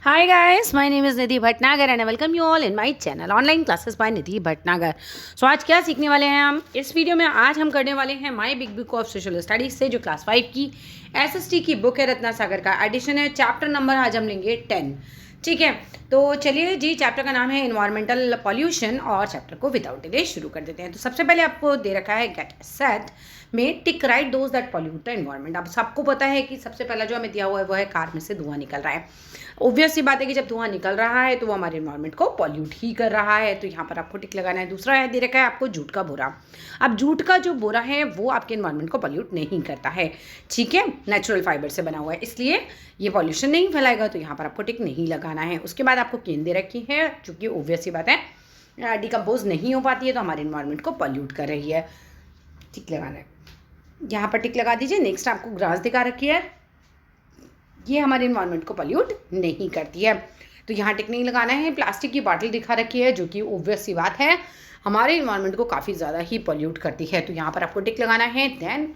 Hi guys, my name is Nidhi Bhatnagar and I welcome you all in my channel Online Classes by Nidhi Bhatnagar. So आज क्या सीखने वाले हैं हम इस वीडियो में? आज हम करने वाले हैं my big book of social studies से जो क्लास 5 की एसएसटी की बुक है रत्ना सागर का एडिशन है। चैप्टर नंबर आज हम लेंगे 10। ठीक है, तो चलिए जी, चैप्टर का नाम है इन्वायरमेंटल पॉल्यूशन और चैप्टर को विदाउट डिले शुरू कर देते हैं। तो सबसे पहले आपको दे रखा है गेट सेट में टिक right those that pollute the environment. अब सबको पता है कि सबसे पहला जो हमें दिया हुआ है वो है कार में से धुआं निकल रहा है। ऑब्वियस सी बात है कि जब धुआं निकल रहा है तो वो हमारे एनवायरनमेंट को पॉल्यूट ही कर रहा है, तो यहाँ पर आपको टिक लगाना है। दूसरा है दे रखा है आपको जूट का बोरा। अब जूट का जो बोरा है वो आपके एनवायरनमेंट को पॉल्यूट नहीं करता है, ठीक है, नेचुरल फाइबर से बना हुआ है, इसलिए ये पॉल्यूशन नहीं फैलाएगा, तो यहाँ पर आपको टिक नहीं लगाना है। उसके बाद आपको केन दे रखी है, चूँकि ऑब्वियस सी बात है डिकम्पोज नहीं हो पाती है तो हमारे एनवायरनमेंट को पॉल्यूट कर रही है, टिक लगाना है, यहाँ पर टिक लगा दीजिए। नेक्स्ट आपको ग्रास दिखा रखी है, ये हमारे इन्वायरमेंट को पॉल्यूट नहीं करती है, तो यहाँ टिक नहीं लगाना है। प्लास्टिक की बॉटल दिखा रखी है जो कि ऑब्वियस सी बात है हमारे इन्वायरमेंट को काफ़ी ज़्यादा ही पॉल्यूट करती है, तो यहाँ पर आपको टिक लगाना है। देन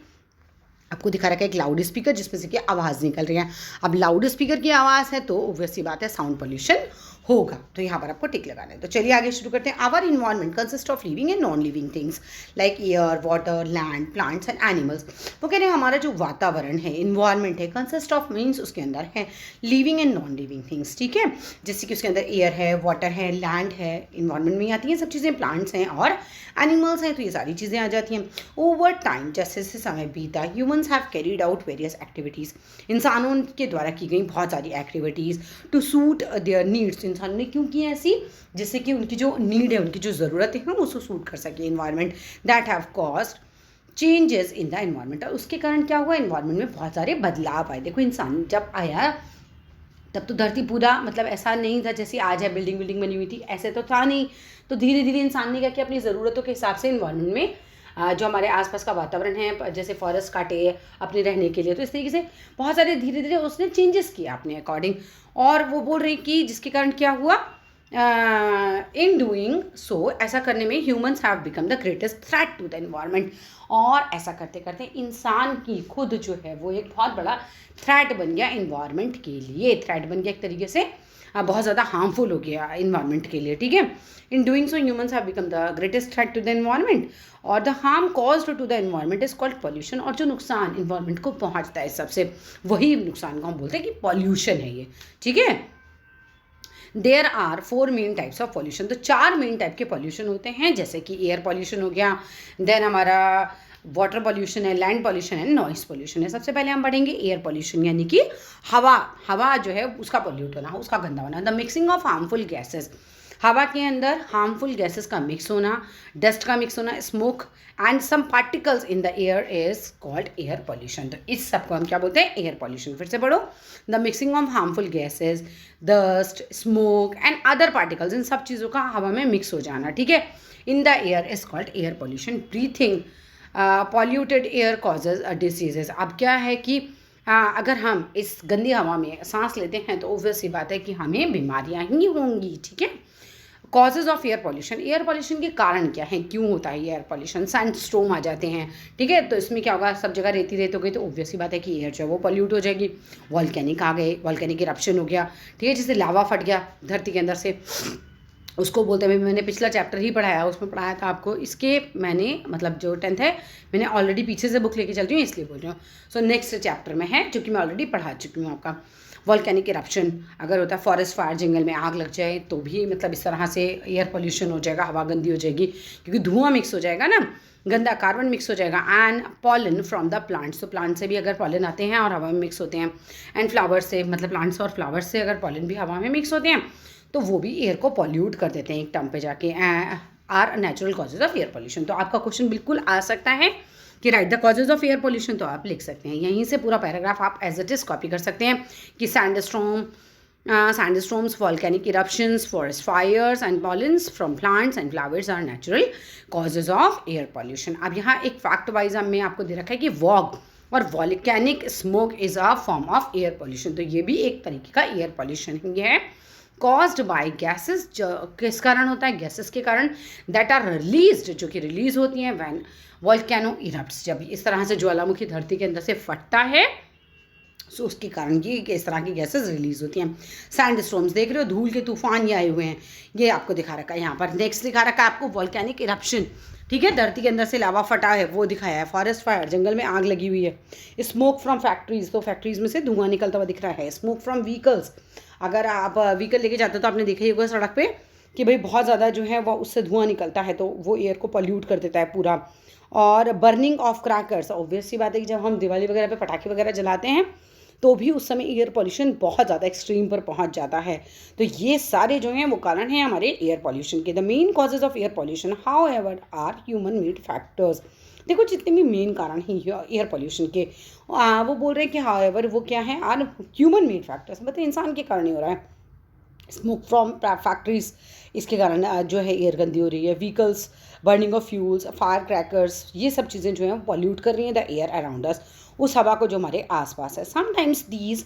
आपको दिखा रखा है एक लाउड स्पीकर जिसमें से कि आवाज़ निकल रही है। अब लाउड स्पीकर की आवाज़ है तो ऑब्वियस सी बात है साउंड पोल्यूशन होगा, तो यहाँ पर आपको टिक लगाना है। तो चलिए आगे शुरू करते हैं। Our environment consist of living and non living things like air, water, land, plants and animals. वो कह रहे हैं हमारा जो वातावरण है, इन्वायरमेंट है, कंसिस्ट ऑफ मीन्स उसके अंदर है living and non living things, ठीक है, जैसे कि उसके अंदर एयर है, वाटर है, लैंड है, इन्वायरमेंट में आती हैं सब चीज़ें, प्लांट्स हैं और एनिमल्स हैं, तो ये सारी चीज़ें आ जाती हैं। ओवर टाइम जैसे जैसे समय बीता, humans have carried out various activities, इंसानों के द्वारा की गई बहुत सारी activities to suit their needs. इंसानों ने क्यों की ऐसी, जिससे कि उनकी जो नीड है, उनकी जो ज़रूरतें हैं उसको सूट कर सके environment, that have caused changes in the environment. और उसके कारण क्या हुआ, इन्वायरमेंट में बहुत सारे बदलाव आए। देखो इंसान जब आया तब तो धरती पूरा मतलब ऐसा नहीं था जैसे आज है, बिल्डिंग बनी हुई थी, ऐसे तो था नहीं। तो धीरे धीरे इंसान ने क्या किया, अपनी ज़रूरतों के हिसाब से इन्वायरमेंट में जो हमारे आसपास का वातावरण है, जैसे फॉरेस्ट काटे अपने रहने के लिए, तो इस तरीके से बहुत सारे धीरे धीरे उसने चेंजेस किया अपने अकॉर्डिंग। और वो बोल रही कि जिसके कारण क्या हुआ, इन डूइंग सो, ऐसा करने में humans have become the greatest threat to the environment. और ऐसा करते करते इंसान की खुद जो है वो एक बहुत बड़ा थ्रेट बन गया इन्वायरमेंट के लिए। थ्रेट बन गया एक तरीके से बहुत ज़्यादा हार्मफुल हो गया इन्वायरमेंट के लिए, ठीक है। In doing so humans have become the greatest threat to the environment और the harm caused to the environment is called pollution. और जो नुकसान इन्वायरमेंट को पहुंचता है सबसे, वही नुकसान को हम बोलते हैं कि पॉल्यूशन है ये, ठीक है। There are 4 main types of pollution, तो 4 मेन टाइप के पॉल्यूशन होते हैं, जैसे कि एयर पॉल्यूशन हो गया, देन हमारा वाटर पॉल्यूशन है, लैंड पॉल्यूशन है, नॉइस पॉल्यूशन है। सबसे पहले हम पढ़ेंगे एयर पॉल्यूशन, यानी कि हवा जो है उसका पॉल्यूट होना, उसका गंदा होना। The mixing of harmful gases, हवा के अंदर हार्मफुल गैसेस का मिक्स होना, डस्ट का मिक्स होना, smoke and some particles in the air is called air pollution. तो इस सब को हम क्या बोलते हैं, एयर पॉल्यूशन। फिर से पढ़ो, the mixing of harmful gases, dust, smoke and other particles, इन सब चीज़ों का हवा में मिक्स हो जाना, ठीक है, इन the air is called air pollution. Breathing polluted air causes diseases. अब क्या है कि अगर हम इस गंदी हवा में सांस लेते हैं तो ऑब्वियस सी बात है कि हमें बीमारियां ही होंगी, ठीक है। Causes of air pollution, air pollution के कारण क्या है, क्यों होता है एयर पॉल्यूशन, सैंडस्टॉर्म आ जाते हैं, ठीक है। तो इसमें क्या होगा, सब जगह रेती रेत हो गई तो ऑब्वियस सी बात है कि एयर जो है वो पॉल्यूट हो जाएगी। वॉल्केनिक आ गए, वॉल्केनिक इरप्शन हो गया, ठीक है, जैसे लावा फट गया धरती के अंदर से, उसको बोलते हैं। मैंने पिछला चैप्टर ही पढ़ाया, उसमें पढ़ाया था आपको, इसके मैंने मतलब जो 10th है मैंने ऑलरेडी पीछे से बुक लेके चल रही हूँ इसलिए बोल रही हूँ। सो नेक्स्ट चैप्टर में है जो कि मैं ऑलरेडी पढ़ा चुकी हूँ आपका। वॉल्केनिक इरप्शन अगर होता है, फॉरेस्ट फायर, जंगल में आग लग जाए तो भी मतलब इस तरह से एयर पोल्यूशन हो जाएगा, हवा गंदी हो जाएगी क्योंकि धुआं मिक्स हो जाएगा ना, गंदा कार्बन मिक्स हो जाएगा। And pollen from the plants, तो प्लांट से भी अगर पॉलन आते हैं और हवा में मिक्स होते हैं। एंड फ्लावर्स से, मतलब प्लांट्स और फ्लावर्स से अगर पॉलन भी हवा में मिक्स होते हैं तो वो भी एयर को पॉल्यूट कर देते हैं एक टर्म पे जाके, are natural causes of air pollution. तो आपका क्वेश्चन बिल्कुल आ सकता है कि write the causes of air pollution, तो आप लिख सकते हैं यहीं से पूरा पैराग्राफ आप एज इट इज़ कॉपी कर सकते हैं कि सैंडस्टॉर्म्स, volcanic eruptions, forest fires and pollens from plants and flowers are natural causes of air pollution। अब यहाँ एक फैक्ट वाइज में आपको दे रखा है कि वॉग और volcanic smoke is a form of air pollution, तो ये भी एक तरीके का एयर पोल्यूशन ही है। कॉज्ड बाय गैसेस, किस कारण होता है, गैसेस के कारण, दैट आर रिलीज्ड, जो कि रिलीज होती हैं व्हेन वॉल्केनो इरप्ट्स, जब इस तरह से ज्वालामुखी धरती के अंदर से फटता है सो उसके कारण ये इस तरह की गैसेस रिलीज होती हैं। सैंड स्टॉर्म्स देख रहे हो, धूल के तूफान ये आए हुए हैं, ये आपको दिखा रखा है यहाँ पर। नेक्स्ट दिखा रखा है आपको वॉल्केनिक इरप्शन, ठीक है, धरती के अंदर से लावा फटा है वो दिखाया है। फॉरेस्ट फायर, जंगल में आग लगी हुई है। स्मोक फ्रॉम फैक्ट्रीज, तो फैक्ट्रीज में से धुआं निकलता हुआ दिख रहा है। स्मोक फ्रॉम व्हीकल्स, अगर आप व्हीकल लेके जाते हो तो आपने देखा ही होगा सड़क पे कि भाई बहुत ज़्यादा जो है वो उससे धुआं निकलता है, तो वो एयर को पॉल्यूट कर देता है पूरा। और बर्निंग ऑफ क्रैकर्स, ऑब्वियस सी बात है कि जब हम दिवाली वगैरह पे पटाखे वगैरह जलाते हैं तो भी उस समय एयर पॉल्यूशन बहुत ज़्यादा एक्सट्रीम पर पहुंच जाता है। तो ये सारे जो हैं वो कारण हैं हमारे एयर पॉल्यूशन के। The main causes of air pollution however are human made factors. देखो जितने भी मेन कारण हैं एयर पॉल्यूशन के, वो बोल रहे हैं कि हाउ एवर वो क्या है, आर ह्यूमन मेड फैक्टर्स, मतलब इंसान के कारण ही हो रहा है। स्मोक फ्रॉम फैक्ट्रीज, इसके कारण जो है एयर गंदी हो रही है। Vehicles, burning of fuels, fire crackers, ये सब चीज़ें जो हैं वो पॉल्यूट कर रही हैं द एयर अराउंड अस, उस हवा को जो हमारे आसपास है। समटाइम्स दीज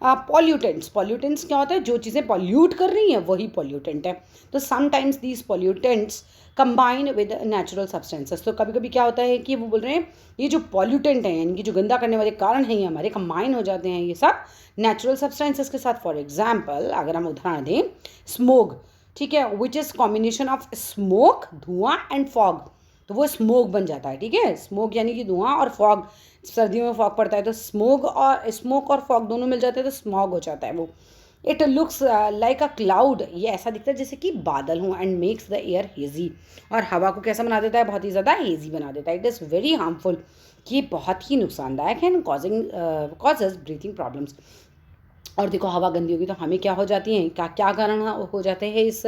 पॉल्यूटेंट्स, पॉल्यूटेंट्स क्या होता है, जो चीज़ें पॉल्यूट कर रही हैं वही पॉल्यूटेंट है। तो sometimes these pollutants combine with natural substances, तो कभी कभी क्या होता है कि वो बोल रहे हैं ये जो पॉल्यूटेंट हैं, यानी कि जो गंदा करने वाले कारण हैं, ये हमारे कंबाइन हो जाते हैं ये सब नेचुरल सब्सटेंसेस के साथ। फॉर एग्जाम्पल अगर हम उदाहरण दें, स्मोक, ठीक है, which is combination of smoke, धुआं, एंड फॉग, तो वो स्मोक बन जाता है, ठीक है। स्मोक यानी कि धुआं, और फॉग, सर्दियों में फॉग पड़ता है तो स्मोक और फॉग दोनों मिल जाते हैं तो स्मॉग हो जाता है वो। It looks like a cloud, ये ऐसा दिखता है जैसे कि बादल हों, and makes the air hazy, और हवा को कैसा बना देता है, बहुत ही ज़्यादा हेजी बना देता है। इट इज़ वेरी हार्मफुल, ये बहुत ही नुकसानदायक है, कॉजेज ब्रीथिंग प्रॉब्लम्स। और देखो हवा गंदी होगी तो हमें क्या हो जाती हैं, क्या क्या कारण हो जाते हैं इस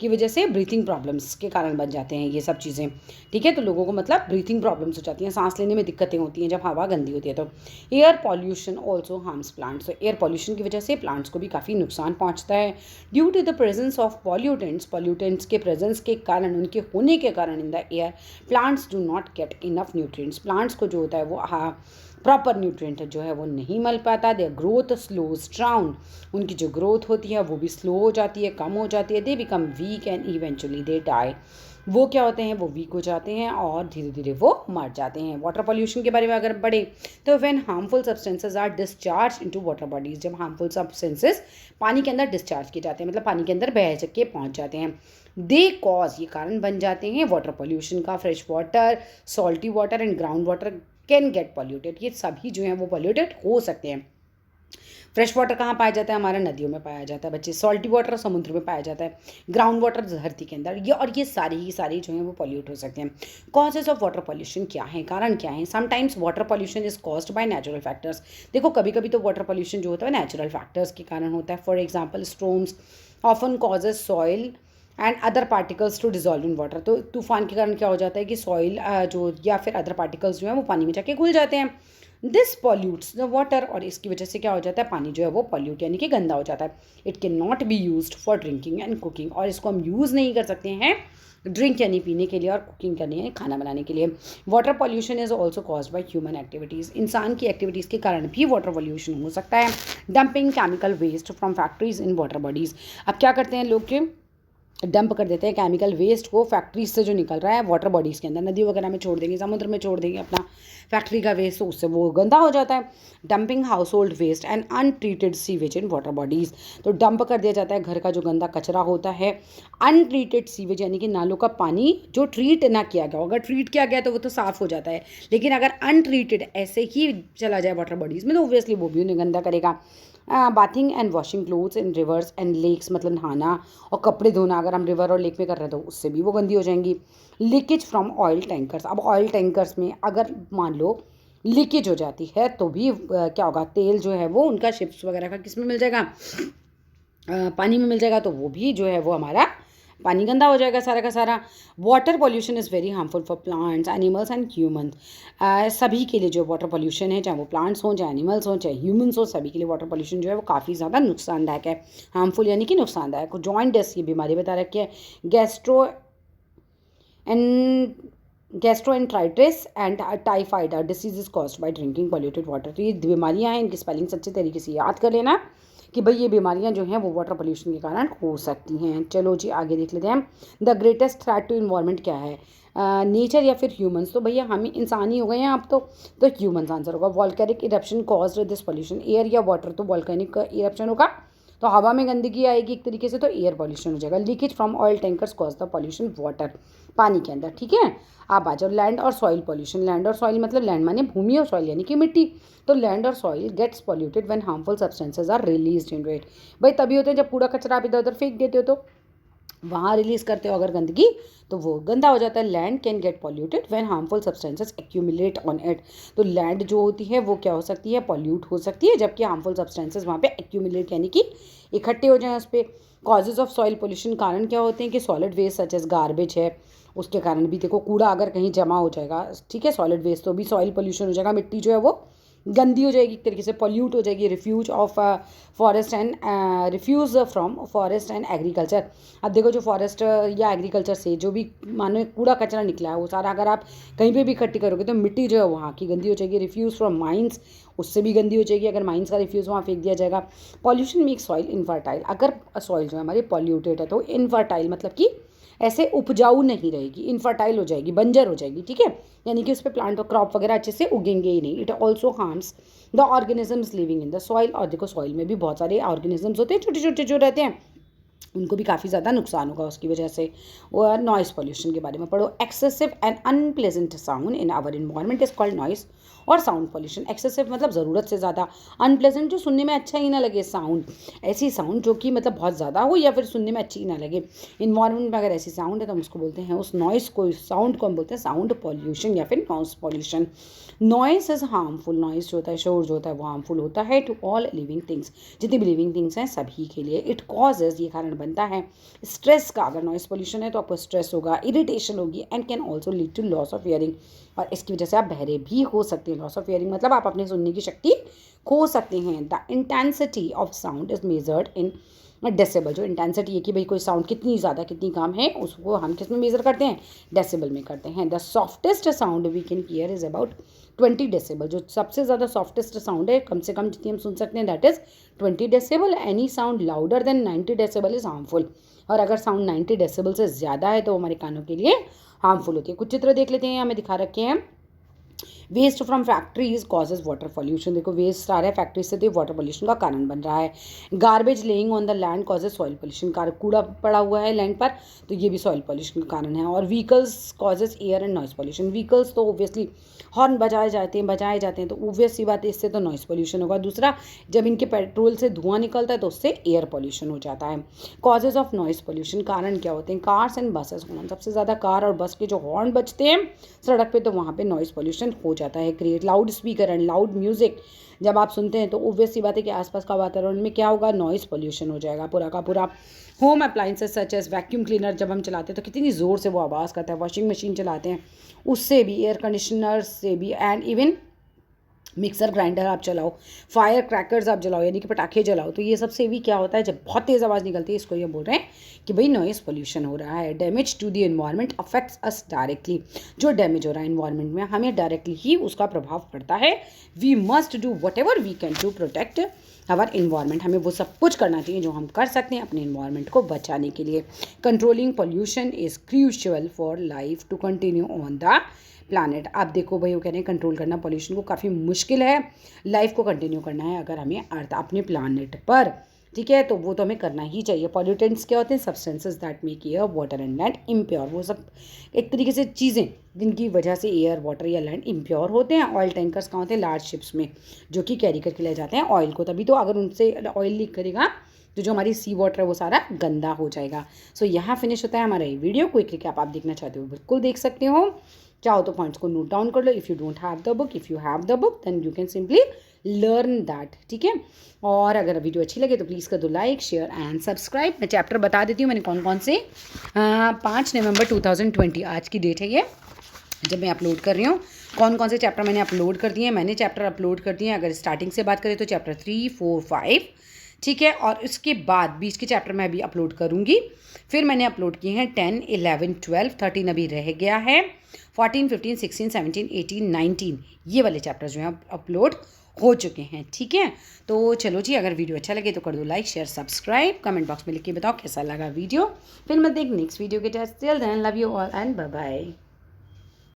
की वजह से, ब्रीथिंग प्रॉब्लम्स के कारण बन जाते हैं ये सब चीज़ें, ठीक है। तो लोगों को मतलब ब्रीथिंग प्रॉब्लम्स हो जाती हैं, सांस लेने में दिक्कतें होती हैं जब हवा गंदी होती है तो। Air pollution also harms plants, तो एयर पॉल्यूशन की वजह से प्लांट्स को भी काफ़ी नुकसान पहुँचता है। Due to the presence of pollutants के प्रेजेंस के कारण, उनके होने के कारण in the air, plants do not get enough nutrients, plants को जो होता है वो प्रॉपर न्यूट्रिएंट जो है वो नहीं मिल पाता। देयर ग्रोथ स्लोज डाउन, उनकी जो ग्रोथ होती है वो भी स्लो हो जाती है, कम हो जाती है। They become weak and eventually they die, वो क्या होते हैं, वो वीक हो जाते हैं और धीरे धीरे वो मर जाते हैं। वाटर पॉल्यूशन के बारे में अगर बढ़े तो when harmful substances are discharge into water bodies, जब हार्मफुल सब्सटेंसेज पानी के अंदर डिस्चार्ज किए जाते हैं, मतलब पानी के अंदर बह के पहुंच जाते हैं, दे कॉज, ये कारण बन जाते हैं वाटर पॉल्यूशन का। Fresh water, salty water and ground water can get polluted, ये सभी जो हैं वो पॉल्यूटेड हो सकते हैं। फ्रेश वाटर कहाँ पाया जाता है, हमारा नदियों में पाया जाता है बच्चे। सॉल्टी वाटर समुद्र में पाया जाता है। ग्राउंड वाटर धरती के अंदर, ये और ये सारी जो हैं वो पॉल्यूट हो सकते हैं। कॉजेज ऑफ वाटर पॉल्यूशन क्या है, कारण क्या है। Sometimes water pollution is caused by natural factors, देखो कभी कभी तो वाटर पॉल्यूशन जो होता है नेचुरल फैक्टर्स के कारण होता है। For example storms often causes soil and other particles to dissolve in water, तो तूफान के कारण क्या हो जाता है कि सॉइल जो या फिर अदर पार्टिकल्स जो हैं वो पानी में जाके घुल जाते हैं। दिस पॉल्यूट्स द वाटर, और इसकी वजह से क्या हो जाता है, पानी जो है वो पॉल्यूट यानी कि गंदा हो जाता है। It can not be used for drinking and cooking, और इसको हम यूज़ नहीं कर सकते हैं ड्रिंक यानी पीने के लिए और कुकिंग करने यानी खाना बनाने के लिए। Water pollution is also caused by human activities, इंसान की एक्टिविटीज़ के कारण भी वाटर पॉल्यूशन हो सकता है। Dumping chemical waste from factories in water bodies, अब क्या करते हैं लोग के डंप कर देते हैं केमिकल वेस्ट को फैक्ट्रीज से जो निकल रहा है वाटर बॉडीज़ के अंदर, नदी वगैरह में छोड़ देंगे, समुद्र में छोड़ देंगे अपना फैक्ट्री का वेस्ट, तो उससे वो गंदा हो जाता है। Dumping household waste and untreated sewage in water bodies, तो डंप कर दिया जाता है घर का जो गंदा कचरा होता है। अनट्रीटेड सीवेज यानी कि नालों का पानी जो ट्रीट ना किया गया, अगर ट्रीट किया गया तो वो तो साफ़ हो जाता है, लेकिन अगर अनट्रीटेड ऐसे ही चला जाए वाटर बॉडीज़ में तो ऑब्वियसली वो भी उन्हें गंदा करेगा। Bathing and washing clothes in rivers and lakes, मतलब नहाना और कपड़े धोना अगर हम रिवर और लेक में कर रहे हैं तो उससे भी वो गंदी हो जाएंगी। लीकेज फ्रॉम ऑयल टैंकर्स, अब ऑयल टैंकर्स में अगर मान लो लीकेज हो जाती है तो भी क्या होगा, तेल जो है वो उनका शिप्स वगैरह का किस में मिल जाएगा, पानी में मिल जाएगा, तो वो भी जो है वो हमारा पानी गंदा हो जाएगा सारा का सारा। Water pollution is very harmful for plants animals and human, सभी के लिए जो वाटर पॉल्यूशन है, चाहे वो प्लांट्स हों, चाहे एनिमल्स हों, चाहे ह्यूमंस हों, सभी के लिए वाटर पॉल्यूशन जो है वो काफ़ी ज़्यादा नुकसानदायक है। हार्मफुल यानी कि नुकसानदायक। जॉइंटिस, ये बीमारी बता रखी है। Gastroenteritis and typhoid disease is caused by drinking polluted water, तो ये बीमारियाँ हैं, इनकी स्पेलिंग्स अच्छे तरीके से याद कर लेना। कि भाई ये बीमारियां जो हैं वो वाटर पोल्यूशन के कारण हो सकती हैं। चलो जी आगे देख लेते हैं। The greatest threat to environment क्या है? नेचर या फिर ह्यूमंस? तो भैया हम इंसान ही हो गए हैं अब तो ह्यूमंस आंसर होगा। Volcanic eruption caused this pollution? Air या वाटर? तो वॉल्केनिक इरप्शन होगा, तो हवा में गंदगी आएगी एक तरीके से, तो एयर पॉल्यूशन हो जाएगा। Leakage from oil tankers cause the pollution water? पानी के अंदर, ठीक है। आप आ जाओ लैंड और सॉइल पॉल्यूशन। लैंड और सॉइल मतलब लैंड माने भूमि और सॉइल यानी कि मिट्टी। तो लैंड और soil gets polluted when harmful substances are released in it. भाई तभी होते हैं जब कूड़ा कचरा आप इधर उधर फेंक देते हो, तो वहाँ रिलीज करते हो अगर गंदगी, तो वो गंदा हो जाता है। Land can get polluted when harmful substances accumulate on it. तो लैंड जो होती है वो क्या हो सकती है? पॉल्यूट हो सकती है, जबकि हार्मफुल सब्सटेंसेस वहाँ पे एक्यूमुलेट यानी कि इकट्ठे हो जाएं उस पर। कॉजेज ऑफ सॉइल पोल्यूशन, कारण क्या होते हैं? कि solid waste such as garbage है, उसके कारण भी देखो कूड़ा अगर कहीं जमा हो जाएगा, ठीक है, सॉलिड वेस्ट, तो भी सॉइल पोल्यूशन हो जाएगा। मिट्टी जो है वो गंदी हो जाएगी, एक तरीके से पॉल्यूट हो जाएगी। Refuse of forest and refuse from forest and agriculture. अब देखो जो फॉरेस्ट या एग्रीकल्चर से जो भी मानो कूड़ा कचरा निकला है वो सारा अगर आप कहीं पे भी इकट्ठी करोगे तो मिट्टी जो है वहाँ की गंदी हो जाएगी। रिफ्यूज़ फ्रॉम माइंस, उससे भी गंदी हो जाएगी अगर माइंस का रिफ्यूज़ वहाँ फेंक दिया जाएगा। Pollution make soil infertile. अगर सॉइल जो है हमारी पॉल्यूटेड है तो इनफर्टाइल मतलब कि ऐसे उपजाऊ नहीं रहेगी, इनफर्टाइल हो जाएगी, बंजर हो जाएगी, ठीक है, यानी कि उस पर प्लांट और क्रॉप वगैरह अच्छे से उगेंगे ही नहीं। It also harms the organisms living in the soil. और देखो सॉइल में भी बहुत सारे ऑर्गेनिजम्स होते हैं छोटे छोटे जो रहते हैं, उनको भी काफ़ी ज़्यादा नुकसान होगा उसकी वजह से। और नॉइस पॉल्यूशन के बारे में पढ़ो। Excessive and unpleasant sound in our environment is called noise. और साउंड पॉल्यूशन, एक्सेसिव मतलब ज़रूरत से ज़्यादा, अनप्लेजेंट जो सुनने में अच्छा ही ना लगे साउंड, ऐसी साउंड जो कि मतलब बहुत ज़्यादा हो या फिर सुनने में अच्छी ही ना लगे। इन्वायरमेंट में अगर ऐसी साउंड है तो हम उसको बोलते हैं, उस नॉइस को, साउंड को हम बोलते हैं साउंड पॉल्यूशन या फिर noise pollution. Noise is harmful. Noise जो होता है, शोर जो होता है वो हार्मफुल होता है टू ऑल लिविंग थिंग्स, जितनी भी लिविंग थिंग्स हैं सभी के लिए। इट कॉजेज, ये कारण बनता है स्ट्रेस का। अगर नॉइस पोल्यूशन है तो आपको स्ट्रेस होगा, इरिटेशन होगी, and can also lead to loss of hearing. और इसकी वजह से आप बहरे भी हो सकते हैं। लॉस ऑफ हियरिंग मतलब आप अपने सुनने की शक्ति खो सकते हैं। The intensity of sound is measured in decibel. जो इंटेंसिटी है कि भाई कोई साउंड कितनी ज़्यादा कितनी कम है, उसको हम किस में मेज़र करते हैं? डेसिबल में करते हैं। The softest sound we can hear is about 20 decibel. जो सबसे ज़्यादा सॉफ्टेस्ट साउंड है, कम से कम जितनी हम सुन सकते हैं, that is 20 decibel. Any sound louder than 90 decibel is harmful. और अगर साउंड 90 डेसिबल से ज़्यादा है तो हमारे कानों के लिए हार्मफुल होती है। कुछ चित्र देख लेते हैं, हमें दिखा रखे हैं। Waste from factories causes water pollution. देखो वेस्ट आ रहा है फैक्ट्री से, तो वाटर पॉल्यूशन का कारण बन रहा है। Garbage laying on the land causes soil pollution. कूड़ा पड़ा हुआ है लैंड पर, तो ये भी सॉइल पॉल्यूशन का कारण है। और vehicles causes air and noise pollution. Vehicles तो ऑब्वियसली हॉर्न बजाए जाते हैं, तो ऑब्वियस सी बात है इससे तो नॉइस पॉल्यूशन होगा। दूसरा, जब इनके पेट्रोल से धुआं निकलता है तो उससे एयर पॉल्यूशन हो जाता है। कॉजेज ऑफ नॉइस पॉल्यूशन, कारण क्या होते हैं? Cars and buses. सबसे ज़्यादा कार और बस के जो हॉर्न बजते हैं सड़क पे, तो वहाँ पे नॉइस पॉल्यूशन हो जाता है create. Loud speaker and loud music जब आप सुनते हैं तो ऑब्वियस सी बात है कि आसपास का वातावरण में क्या होगा? नॉइस पॉल्यूशन हो जाएगा पूरा का पूरा। Home appliances such as vacuum cleaner, जब हम चलाते हैं तो कितनी ज़ोर से वो आवाज़ करता है। वॉशिंग मशीन चलाते हैं उससे भी, एयर कंडीशनर से भी, एंड इवन मिक्सर ग्राइंडर आप चलाओ, फायर क्रैकर्स आप जलाओ यानी कि पटाखे जलाओ, तो ये सबसे भी क्या होता है? जब बहुत तेज़ आवाज़ निकलती है, इसको ये बोल रहे हैं कि भाई नॉइस पोल्यूशन हो रहा है। Damage to the environment affects us directly. जो डैमेज हो रहा है एनवायरनमेंट में, हमें डायरेक्टली ही उसका प्रभाव पड़ता है। We must do whatever we can to protect our environment. हमें वो सब कुछ करना चाहिए जो हम कर सकते हैं अपने इन्वायरमेंट को बचाने के लिए। Controlling pollution is crucial for life to continue on the planet. आप देखो भाई वो कह रहे हैं कंट्रोल करना पोल्यूशन को काफ़ी मुश्किल है, लाइफ को कंटिन्यू करना है अगर हमें अर्थ अपने प्लानट पर, ठीक है, तो वो तो हमें करना ही चाहिए। पॉल्यूटेंट्स क्या होते हैं? Substances that make air water and land impure. वो सब एक तरीके से चीज़ें जिनकी वजह से एयर वाटर या लैंड इम्प्योर होते हैं। ऑयल टैंकर्स कहाँ होते हैं? लार्ज शिप्स में, जो कि कैरी करके ले जाते हैं ऑयल को। तभी तो अगर उनसे ऑयल लीक करेगा तो जो हमारी सी वाटर है वो सारा गंदा हो जाएगा। सो यहाँ फिनिश होता है हमारा ये वीडियो। क्विक रिकैप आप देखना चाहते हो बिल्कुल देख सकते हो, चाहो तो पॉइंट्स को नोट डाउन कर लो। If you don't have the book, if you have the book then you can simply learn that, ठीक है। और अगर वीडियो अच्छी लगे तो प्लीज़ कर दो लाइक, शेयर एंड सब्सक्राइब। मैं चैप्टर बता देती हूँ मैंने कौन कौन से। 5 नवंबर 2020 आज की डेट है ये जब मैं अपलोड कर रही हूँ। कौन कौन से चैप्टर मैंने अपलोड कर दिए हैं? मैंने चैप्टर अपलोड कर दिए हैं, अगर स्टार्टिंग से बात करें तो चैप्टर 3, 4, 5, ठीक है। और उसके बाद बीच के चैप्टर मैं अभी अपलोड करूँगी। फिर मैंने अपलोड किए हैं 10, 11, 12, 13 अभी रह गया है, 14, 15, 16, 17, 18, 19 ये वाले चैप्टर जो हैं अपलोड हो चुके हैं, ठीक है। तो चलो जी, अगर वीडियो अच्छा लगे तो कर दो like, share, subscribe, comment box में लिख के बताओ कैसा लगा वीडियो। फिर मैं देख नेक्स्ट वीडियो के टेस्ट। Till then love you all and bye bye.